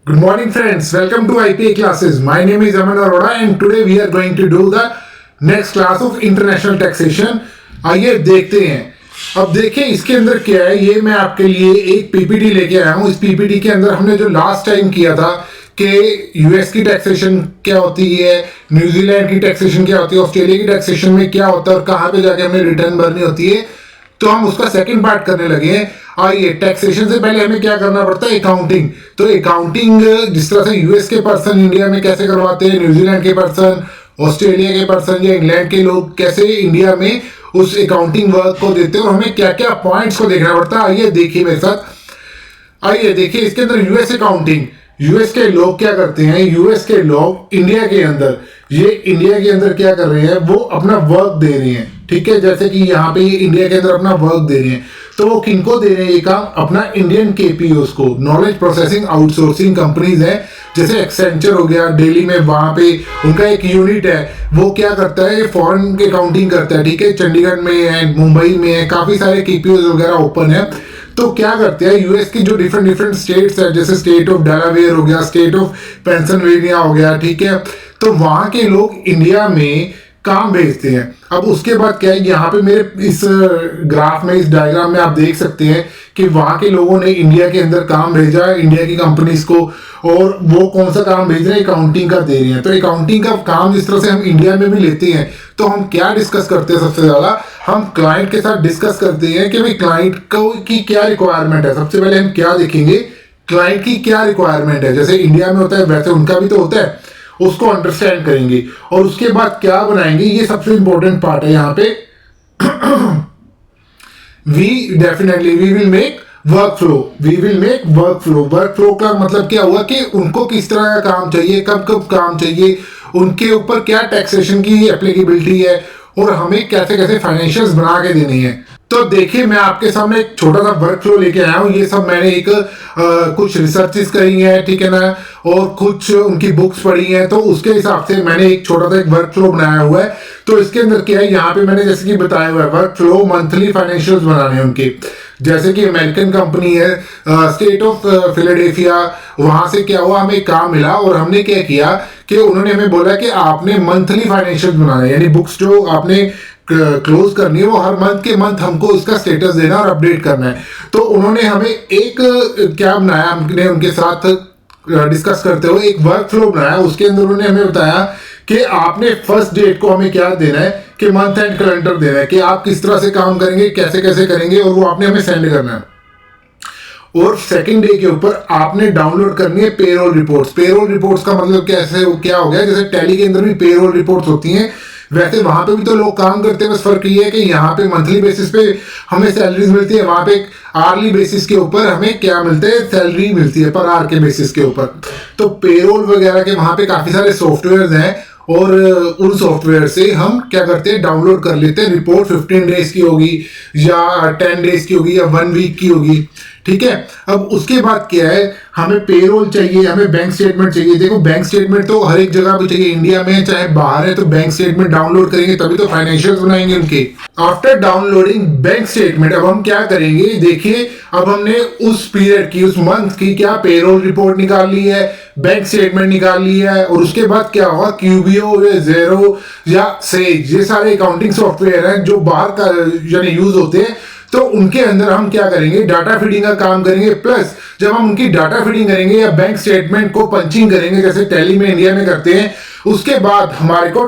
Good morning, friends. Welcome to IPA classes. My name is Aman Arora, and today we are going to do the next class of international taxation. आइए देखते हैं। अब देखिए इसके अंदर क्या है। ये मैं आपके लिए एक पीपीटी लेके आया हूँ। इस पीपीटी के अंदर हमने जो लास्ट टाइम किया था कि यूएस की टैक्सेशन क्या होती है, न्यूजीलैंड की टैक्सेशन क्या होती है, ऑस्ट्रेलिया की टैक्सेशन में क्या होता है और कहाँ पे जाके हमें रिटर्न भरनी होती है, तो हम उसका सेकंड पार्ट करने लगे हैं। आइए, टैक्सेशन से पहले हमें क्या करना पड़ता है, अकाउंटिंग। तो अकाउंटिंग जिस तरह से यूएस के पर्सन इंडिया में कैसे करवाते हैं, न्यूजीलैंड के पर्सन, ऑस्ट्रेलिया के पर्सन या इंग्लैंड के लोग कैसे इंडिया में उस अकाउंटिंग वर्क को देते हैं और हमें क्या क्या पॉइंट्स को देखना पड़ता है, आइए देखिए मेरे साथ। आइए देखिए इसके अंदर यूएस अकाउंटिंग। यूएस के लोग क्या करते हैं, यूएस के लोग इंडिया के अंदर, ये इंडिया के अंदर क्या कर रहे हैं, वो अपना वर्क दे रहे हैं। ठीक है, जैसे कि यहाँ पे ये इंडिया के अंदर अपना वर्क दे रहे हैं, तो वो किनको दे रहे हैं ये काम, अपना इंडियन केपीओस को, नॉलेज प्रोसेसिंग आउटसोर्सिंग कंपनीज है, जैसे एक्सेंचर हो गया दिल्ली में, वहां पे उनका एक यूनिट है, वो क्या करता है, फॉरेन अकाउंटिंग करता है। ठीक है, चंडीगढ़ में है, मुंबई में है, काफी सारे केपीओस वगैरह ओपन है। तो क्या करते हैं, यूएस की जो डिफरेंट स्टेट्स है, जैसे स्टेट ऑफ डेलावेयर हो गया, स्टेट ऑफ पेंसिल्वेनिया हो गया, ठीक है, तो वहां के लोग इंडिया में काम भेजते हैं। अब उसके बाद क्या है, यहाँ पे मेरे इस ग्राफ में, इस डायग्राम में आप देख सकते हैं कि वहां के लोगों ने इंडिया के अंदर काम भेजा है, इंडिया की कंपनीज को, और वो कौन सा काम भेज रहे हैं, अकाउंटिंग का दे रहे हैं। तो अकाउंटिंग का काम जिस तरह से हम इंडिया में भी लेते हैं, तो हम क्या डिस्कस करते हैं, सबसे ज्यादा हम क्लाइंट के साथ डिस्कस करते हैं कि भाई क्लाइंट को की क्या रिक्वायरमेंट है। सबसे पहले हम क्या देखेंगे, क्लाइंट की क्या रिक्वायरमेंट है, जैसे इंडिया में होता है वैसे उनका भी तो होता है, उसको अंडरस्टैंड करेंगे और उसके बाद क्या बनाएंगे, ये सबसे इंपॉर्टेंट पार्ट है यहाँ पे। We will make workflow, we will make workflow. Workflow का मतलब क्या हुआ कि उनको किस तरह का काम चाहिए, कब कब काम चाहिए, उनके ऊपर क्या टैक्सेशन की एप्लीकेबिलिटी है और हमें कैसे कैसे फाइनेंशियल्स बना के देने हैं। तो देखिए मैं आपके सामने एक छोटा सा वर्क फ्लो लेके आया हूँ। ये सब मैंने एक कुछ रिसर्चेस करी हैं, ठीक है ना, और कुछ उनकी बुक्स पढ़ी हैं, तो उसके हिसाब से मैंने एक छोटा सा एक वर्क फ्लो बनाया हुआ है। तो इसके अंदर क्या है, यहाँ पे मैंने जैसे कि बताया हुआ है, वर्क फ्लो मंथली फाइनेंशियल्स बनाने हैं उनके। जैसे कि अमेरिकन कंपनी है, स्टेट ऑफ फिलाडेल्फिया, वहां से क्या हुआ, हमें काम मिला और हमने क्या किया कि उन्होंने हमें बोला कि आपने मंथली फाइनेंशियल बनाना है, यानी बुक्स जो आपने क्लोज करनी है वो हर मंथ के मंथ हमको उसका स्टेटस देना और अपडेट करना है। तो उन्होंने हमें एक क्या बनाया, हमने उनके साथ डिस्कस करते हुए एक वर्क फ्लो बनाया। उसके अंदर उन्होंने हमें बताया कि आपने फर्स्ट डेट को हमें क्या देना है, कि मंथ एंड कैलेंडर देना है, कि आप किस तरह से काम करेंगे, कैसे कैसे करेंगे, और वो आपने हमें सेंड करना है। और सेकंड डे के ऊपर आपने डाउनलोड करनी है पेरोल रिपोर्ट्स। पेरोल रिपोर्ट्स का मतलब कैसे क्या हो गया, जैसे टैली के अंदर भी पेरोल रिपोर्ट्स होती हैं, वैसे वहां पे भी तो लोग काम करते हैं, बस फर्क ये है कि यहाँ पे मंथली बेसिस पे हमें सैलरीज मिलती है, वहां पे आर्ली बेसिस के ऊपर हमें क्या मिलते हैं, सैलरी मिलती है पर आर के बेसिस के ऊपर। तो पेरोल वगैरह के वहां पे काफी सारे सॉफ्टवेयर हैं और उन सॉफ्टवेयर से हम क्या करते हैं, डाउनलोड कर लेते हैं। रिपोर्ट 15 डेज की होगी या 10 डेज की होगी या 1 वीक की होगी, ठीक है। अब उसके बाद क्या है, हमें पेरोल चाहिए, हमें बैंक स्टेटमेंट चाहिए। देखो बैंक स्टेटमेंट तो हर एक जगह पे चाहिए, इंडिया में चाहे बाहर है, तो बैंक स्टेटमेंट डाउनलोड करेंगे तभी तो फाइनेंशियल्स बनाएंगे उनके। आफ्टर डाउनलोडिंग बैंक स्टेटमेंट अब हम क्या करेंगे, देखिए अब हमने उस पीरियड की, उस मंथ की क्या पेरोल रिपोर्ट निकाल ली है, बैंक स्टेटमेंट निकाल ली है, और उसके बाद क्या होगा, क्यूबीओ या ज़ेरो या सेज, ये सारे अकाउंटिंग सॉफ्टवेयर हैं जो बाहर का यानी यूज होते हैं, तो उनके अंदर हम क्या करेंगे, डाटा फीडिंग का काम करेंगे। प्लस जब हम उनकी डाटा फीडिंग करेंगे या बैंक स्टेटमेंट को पंचिंग करेंगे, जैसे टैली में इंडिया में करते हैं, उसके बाद हमारे को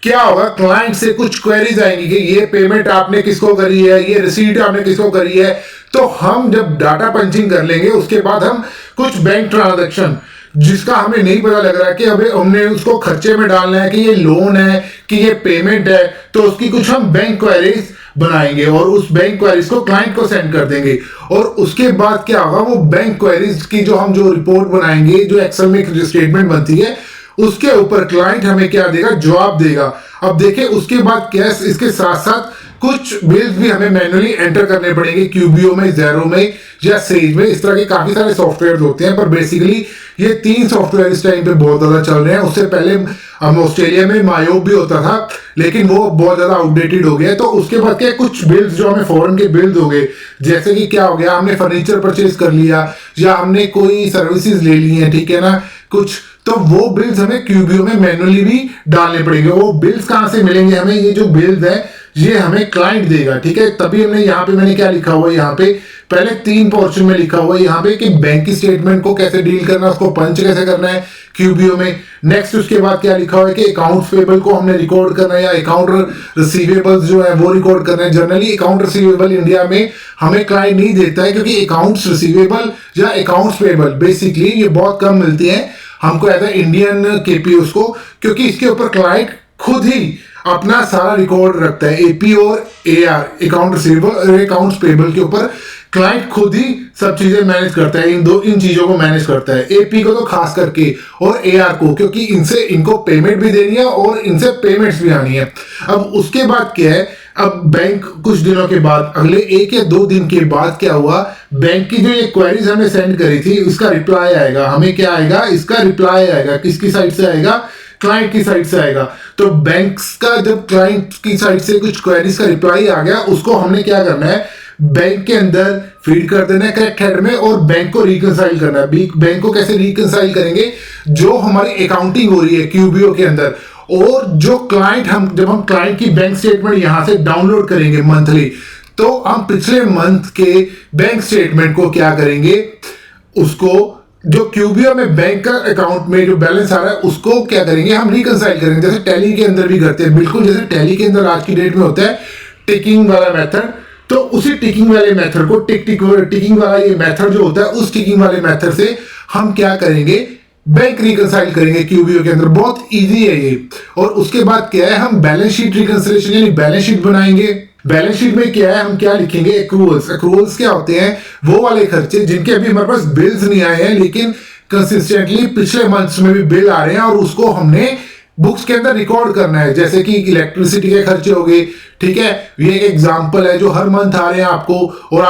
क्या होगा, क्लाइंट से कुछ क्वेरीज आएंगी कि ये पेमेंट आपने किसको करी है, ये रिसीट आपने किसको करी है। तो हम जब डाटा पंचिंग कर लेंगे, उसके बाद हम कुछ बैंक ट्रांजेक्शन जिसका हमें नहीं पता लग रहा है कि अभी हमने उसको खर्चे में डालना है, कि ये लोन है कि ये पेमेंट है, तो उसकी कुछ हम बैंक क्वेरीज बनाएंगे और उस बैंक क्वेरीज को क्लाइंट को सेंड कर देंगे। और उसके बाद क्या होगा, वो बैंक क्वेरीज की जो हम जो रिपोर्ट बनाएंगे, जो एक्सेल में जो स्टेटमेंट बनती है, उसके ऊपर क्लाइंट हमें क्या देगा, जवाब देगा। अब देखिए उसके बाद क्या, इसके साथ साथ कुछ बिल्स भी हमें मैन्युअली एंटर करने पड़ेंगे क्यूबीओ में, ज़ेरो में या सेज में। इस तरह के काफी सारे सॉफ्टवेयर होते हैं, पर बेसिकली ये 3 सॉफ्टवेयर इस टाइम पे बहुत ज्यादा चल रहे हैं। उससे पहले ऑस्ट्रेलिया में मायोब भी होता था, लेकिन वो बहुत ज्यादा आउटडेटेड हो गया। तो उसके बाद क्या, कुछ बिल्स जो हमें फॉरेन के बिल्स हो गए, जैसे कि क्या हो गया, हमने फर्नीचर परचेज कर लिया या हमने कोई सर्विसेज ले ली है, ठीक है ना कुछ, तो वो बिल्स हमें क्यूबीओ में मैन्युअली भी डालने पड़ेंगे। वो बिल्स कहाँ से मिलेंगे हमें, ये जो बिल्स है ये हमें क्लाइंट देगा, ठीक है। तभी हमने यहाँ पे, मैंने क्या लिखा हुआ है यहाँ पे, पहले 3 पोर्शन में लिखा हुआ है यहाँ पे कि बैंक की स्टेटमेंट को कैसे डील करना है, उसको पंच कैसे करना है क्यूबीओ में। नेक्स्ट उसके बाद क्या लिखा हुआ है कि अकाउंट्स पेबल को हमने रिकॉर्ड करना है या अकाउंट रिसीवेबल्स जो है वो रिकॉर्ड करना है। जनरली अकाउंट रिसीवेबल इंडिया में हमें क्लाइंट नहीं देता है, क्योंकि अकाउंट्स रिसीवेबल या अकाउंट्स पेबल बेसिकली ये बहुत कम मिलती है हमको एज ए इंडियन केपीओस को, क्योंकि इसके ऊपर क्लाइंट खुद ही अपना सारा रिकॉर्ड रखता है। एपी और एआर, अकाउंट रिसीवेबल और अकाउंट्स पेबल के ऊपर क्लाइंट खुद ही सब चीजें मैनेज करता है, इन चीजों को मैनेज करता है। एपी को तो खास करके और एआर को, क्योंकि इनसे इनको पेमेंट भी देनी है और इनसे पेमेंट्स भी आनी है। अब उसके बाद क्या है, अब बैंक कुछ दिनों के बाद, अगले 1 या 2 दिन के बाद क्या हुआ, बैंक की जो ये क्वेरीज हमने सेंड करी थी इसका रिप्लाई आएगा। हमें क्या आएगा, इसका रिप्लाई आएगा। किसकी साइड से आएगा, क्लाइंट की साइड से आएगा। तो बैंक्स का जब क्लाइंट की साइड से कुछ क्वेरीज का रिप्लाई आ गया, उसको हमने क्या करना है, बैंक के अंदर फीड कर देना है करेक्ट हेड में, और बैंक को रिकंसाइल करना है। बैंक को कैसे रिकंसाइल करेंगे, जो हमारी अकाउंटिंग हो रही है क्यूबीओ के अंदर, और जो क्लाइंट, जब हम क्लाइंट की बैंक स्टेटमेंट यहां से डाउनलोड करेंगे मंथली, तो हम पिछले मंथ के बैंक स्टेटमेंट को क्या करेंगे, उसको जो क्यूबीओ में बैंक का अकाउंट में जो बैलेंस आ रहा है उसको क्या करेंगे, हम रिकंसाइल करेंगे, जैसे टैली के अंदर भी करते हैं। बिल्कुल जैसे टैली के अंदर आज की डेट में होता है टिकिंग वाला मेथड, तो उसी टिकिंग वाले मेथड को टिकिंग वाला ये मेथड जो होता है, उस टिकिंग वाले मेथड से हम क्या करेंगे, बैंक रिकंसाइल करेंगे क्यूबीओ के अंदर। बहुत इजी है ये। और उसके बाद क्या है, हम बैलेंस शीट रिकंसिलिएशन यानी बैलेंस शीट बनाएंगे। बैलेंस शीट में क्या है, हम क्या लिखेंगे, एक्रूअल्स। एक्रूअल्स क्या होते हैं, वो वाले खर्चे जिनके अभी हमारे पास बिल्स नहीं आए हैं, लेकिन कंसिस्टेंटली पिछले मंथ्स में भी बिल आ रहे हैं, और उसको हमने बुक्स के अंदर रिकॉर्ड करना है। जैसे कि इलेक्ट्रिसिटी के खर्चे हो गए, ठीक है, ये एक एग्जांपल है जो हर मंथ आ रहे हैं आपको, और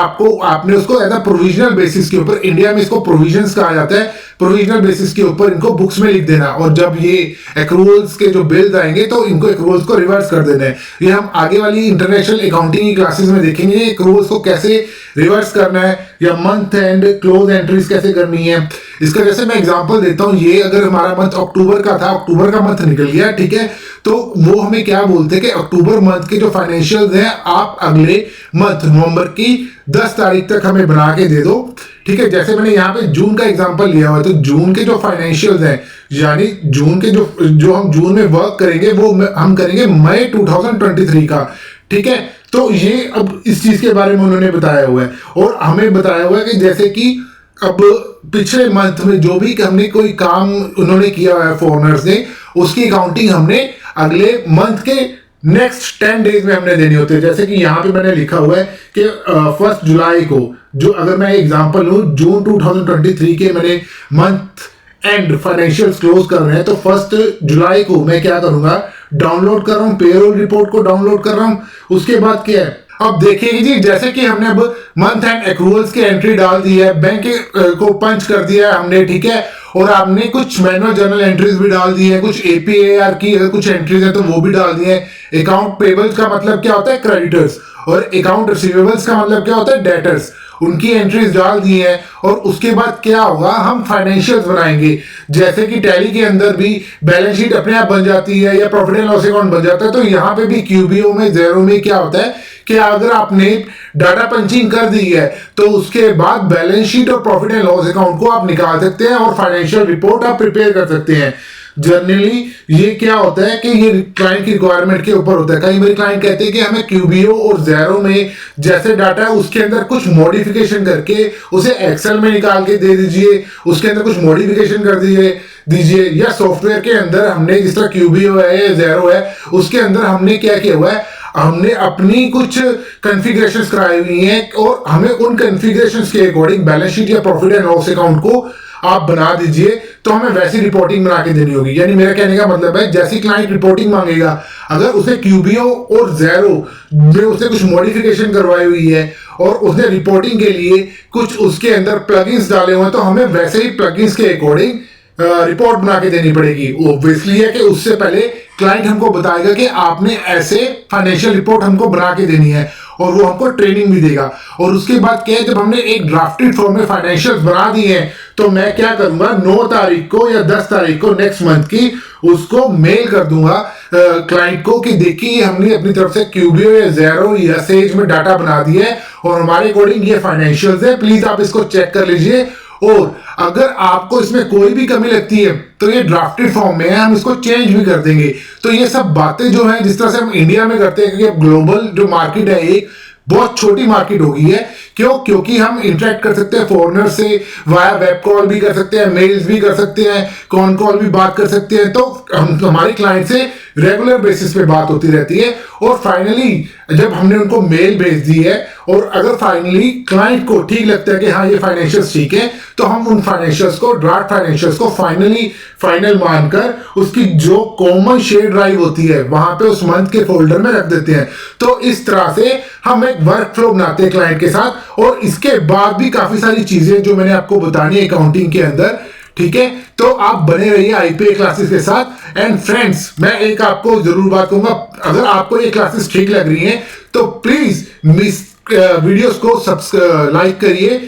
आपने उसको एज अ प्रोविजनल बेसिस के ऊपर, इंडिया में इसको प्रोविजंस कहा जाता है, प्रोविजनल बेसिस के ऊपर इनको बुक्स में लिख देना। और जब ये एक्रूअल्स के जो बिल्स आएंगे तो इनको एक्रूअल्स को रिवर्स कर देना है। ये हम आगे वाली इंटरनेशनल अकाउंटिंग की क्लासेस में देखेंगे एक्रूअल्स को कैसे रिवर्स करना है, या मंथ एंड क्लोज एंट्रीज कैसे करनी है। इसका जैसे मैं एग्जांपल देता हूं, ये अगर हमारा मंथ अक्टूबर का था, अक्टूबर का मंथ निकल गया, ठीक है, तो वो हमें क्या बोलते हैं कि अक्टूबर मंथ के जो फाइनेंशियल्स हैं आप अगले मंथ नवंबर की 10 तारीख तक हमें बना के दे दो, ठीक है। जैसे मैंने यहाँ पे जून का एग्जांपल लिया हुआ है, तो जून के जो फाइनेंशियल्स हैं, यानी जून के जो हम जून में वर्क करेंगे वो हम करेंगे मई 2023 का, ठीक है। तो ये अब इस चीज के बारे में उन्होंने बताया हुआ है, और हमें बताया हुआ है कि जैसे कि अब पिछले मंथ में जो भी हमने कोई काम उन्होंने किया है फॉरेनर्स ने, उसकी अकाउंटिंग हमने अगले मंथ के नेक्स्ट 10 डेज में हमने देनी होती है। जैसे कि यहाँ पे मैंने लिखा हुआ है कि 1 जुलाई को, जो अगर मैं एग्जांपल लूँ, जून 2023 के मैंने मंथ एंड फाइनेंशियल्स क्लोज कर रहे हैं, तो 1 जुलाई को मैं क्या करूंगा, डाउनलोड कर रहा हूँ, पेरोल रिपोर्ट को डाउनलोड कर रहा हूँ। उसके बाद क्या है, अब देखिए जी, जैसे कि हमने अब मंथ एंड एक्रूअल्स की एंट्री डाल दी है, बैंक को पंच कर दिया है हमने, ठीक है, और आपने कुछ मैनुअल जर्नल एंट्रीज भी डाल दी है, कुछ एपीएआर की अगर कुछ एंट्रीज है तो वो भी डाल दी है। अकाउंट पेबल्स का मतलब क्या होता है, क्रेडिटर्स, और अकाउंट रिसीवेबल्स का मतलब क्या होता है, डेटर्स, उनकी एंट्रीज डाल दी है। और उसके बाद क्या होगा, हम फाइनेंशियल्स बनाएंगे। जैसे कि टैली के अंदर भी बैलेंस शीट अपने आप बन जाती है या प्रॉफिट एंड लॉस अकाउंट बन जाता है, तो यहाँ पे भी क्यूबीओ में, ज़ेरो में क्या होता है कि अगर आपने डाटा पंचिंग कर दी है तो उसके बाद बैलेंस शीट और प्रॉफिट एंड लॉस अकाउंट को आप निकाल सकते हैं और फाइनेंशियल रिपोर्ट आप प्रिपेयर कर सकते हैं। जनरली ये क्या होता है कि ये क्लाइंट की रिक्वायरमेंट के ऊपर होता है। कई बार क्लाइंट कहते हैं कि हमें क्यूबीओ और ज़ेरो में जैसे डाटा है उसके अंदर कुछ मॉडिफिकेशन करके उसे एक्सेल में निकाल के दे दीजिए, उसके अंदर कुछ मॉडिफिकेशन कर दीजिए, या सॉफ्टवेयर के अंदर हमने जिस तरह क्यूबीओ है या ज़ेरो है उसके अंदर हमने क्या किया हुआ है, हमने अपनी कुछ कॉन्फ़िगरेशंस कराई हुई हैं और हमें उन कॉन्फ़िगरेशंस के अकॉर्डिंग बैलेंस शीट या प्रॉफिट एंड लॉस अकाउंट को आप बना दीजिए। तो हमें वैसी रिपोर्टिंग बना के देनी होगी। यानी मेरा कहने का मतलब है, जैसी क्लाइंट रिपोर्टिंग मांगेगा, अगर उसे क्यूबियो और ज़ेरो में उसे कुछ मॉडिफिकेशन करवाई हुई है और उसने रिपोर्टिंग के लिए कुछ उसके अंदर प्लगइन्स डाले हुए हैं, तो हमें वैसे ही प्लगइन्स के अकॉर्डिंग रिपोर्ट बना के देनी पड़ेगी। ऑब्वियसली है कि उससे पहले क्लाइंट हमको बताएगा कि आपने ऐसे फाइनेंशियल रिपोर्ट हमको बना के देनी है, और वो हमको ट्रेनिंग भी देगा। और उसके बाद क्या है, जब हमने एक ड्राफ्टेड फॉर्म में फाइनेंशियल्स बना दिए हैं, तो मैं क्या करूंगा, 9 तारीख को या 10 तारीख को नेक्स्ट मंथ की उसको मेल कर दूंगा क्लाइंट को कि देखिए हमने अपनी तरफ से क्यूबियो या ज़ेरो या सेज में डाटा बना दिया है और हमारे अकॉर्डिंग ये फाइनेंशियल्स है, प्लीज आप इसको चेक कर लीजिए। और अगर आपको इसमें कोई भी कमी लगती है तो ये ड्राफ्टेड फॉर्म में है, हम इसको चेंज भी कर देंगे। तो ये सब बातें जो हैं, जिस तरह से हम इंडिया में करते हैं, क्योंकि ग्लोबल जो मार्केट है एक बहुत छोटी मार्केट हो गई है। क्यों? क्योंकि हम इंटरेक्ट कर सकते हैं फॉरेनर से, वाया वेब कॉल भी कर सकते हैं, मेल्स भी कर सकते हैं, कॉन कॉल भी बात कर सकते हैं। तो हमारी क्लाइंट से रेगुलर बेसिस पे बात होती रहती है। और फाइनली जब हमने उनको मेल भेज दी है और अगर फाइनली क्लाइंट को ठीक लगता है कि हाँ ये फाइनेंशियल्स ठीक है, तो हम उन फाइनेंशियल्स को, ड्राफ्ट फाइनेंशियल्स को फाइनल मानकर उसकी जो कॉमन शेयर ड्राइव होती है वहां पे उस मंथ के फोल्डर में रख देते हैं। तो इस तरह से हम एक वर्क फ्लो बनाते हैं क्लाइंट के साथ। और इसके बाद भी काफी सारी चीजें जो मैंने आपको बतानी है अकाउंटिंग के अंदर, ठीक है। तो आप बने रहिए आईपीए क्लासेस के साथ। एंड फ्रेंड्स, मैं एक आपको जरूर बात कहूंगा, अगर आपको ये क्लासेस ठीक लग रही हैं तो प्लीज वीडियोस को लाइक करिए,